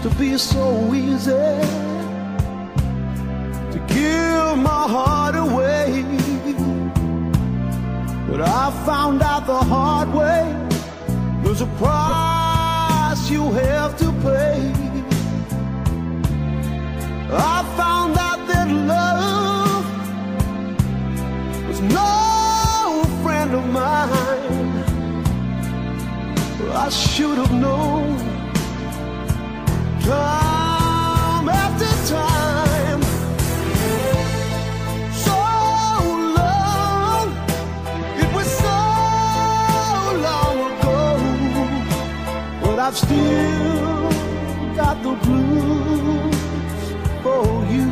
Used to be so easy to give my heart away, but I found out the hard way there's a price you have to pay. I found out that love was no friend of mine. I should have known time after time. So long, it was so long ago, but I've still got the blues for you.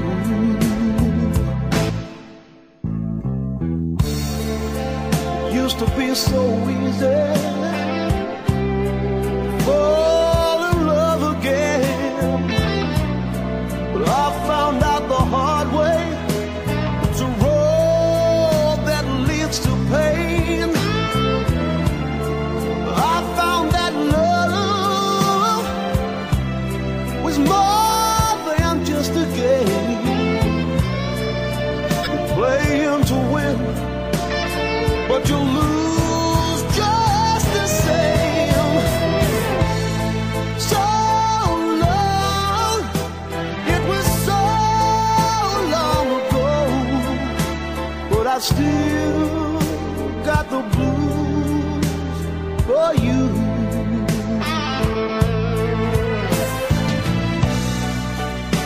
It used to be so easy fall in love again, but I found out the hard way it's a road that leads to pain. I found that love was more than just a game. You play him to win, but you lose just the same. So long, it was so long ago, but I still got the blues for you.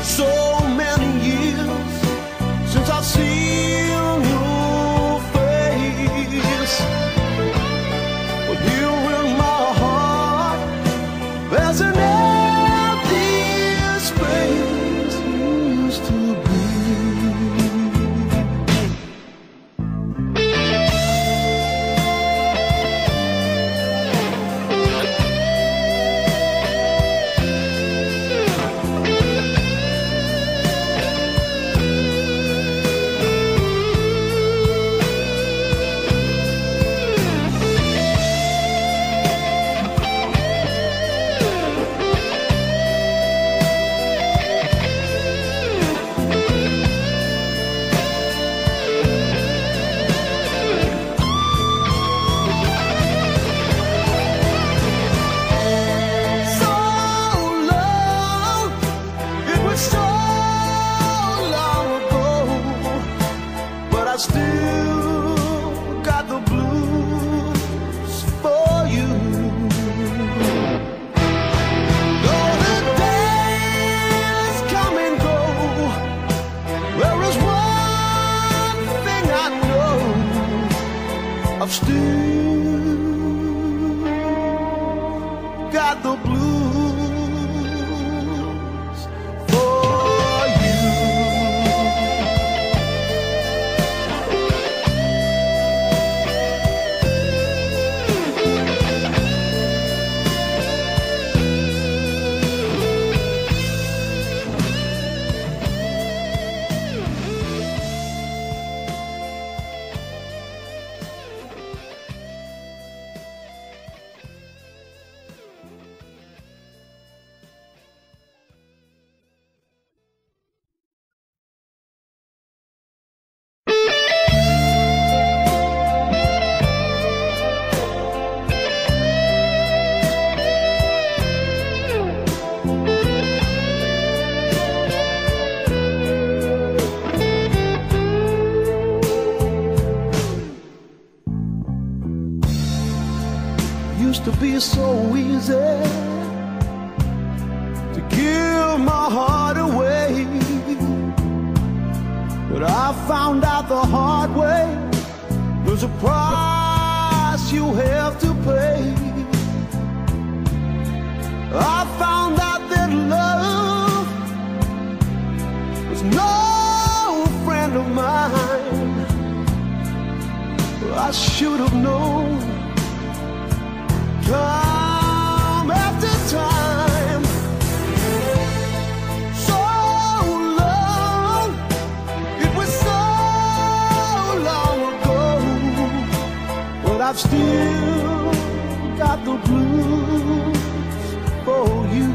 So many years since I've seen your face, but here in my heart there's an empty space you used to be. I still got the blues for you. Though the days come and go, there is one thing I know, I've still got the blues for you. Used to be so easy to give my heart away, but I found out the hard way there's a price you have to pay. I found out that love was no friend of mine. I should have known time after time. So long, it was so long ago, but I've still got the blues for you.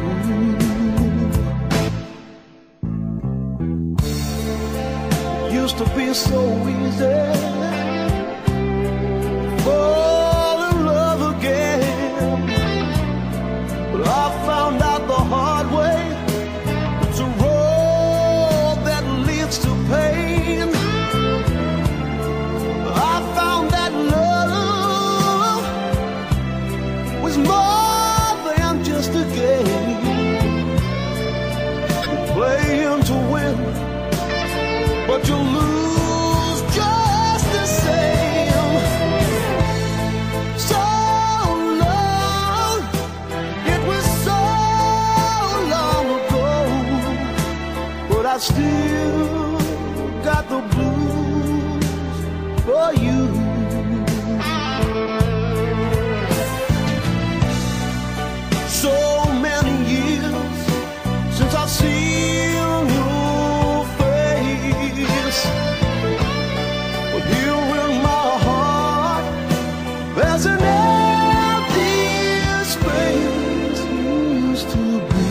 used to be so easy. Fall in love again, but I found out the hard way. It's a road that leads to pain. I found that love was more than just a game. Playing to win, but you lose just the same. So long, it was so long ago, but I still got the blues for you. So many years since I've seen your face, but here in my heart there's an empty space used to be.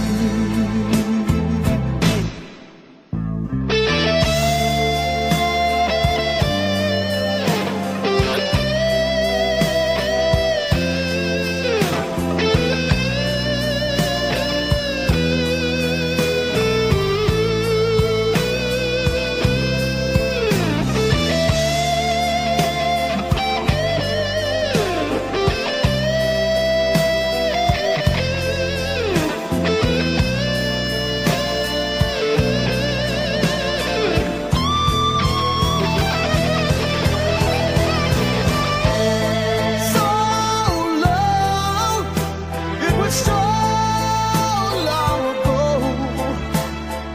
So long ago,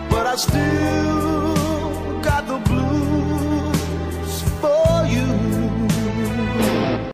but I still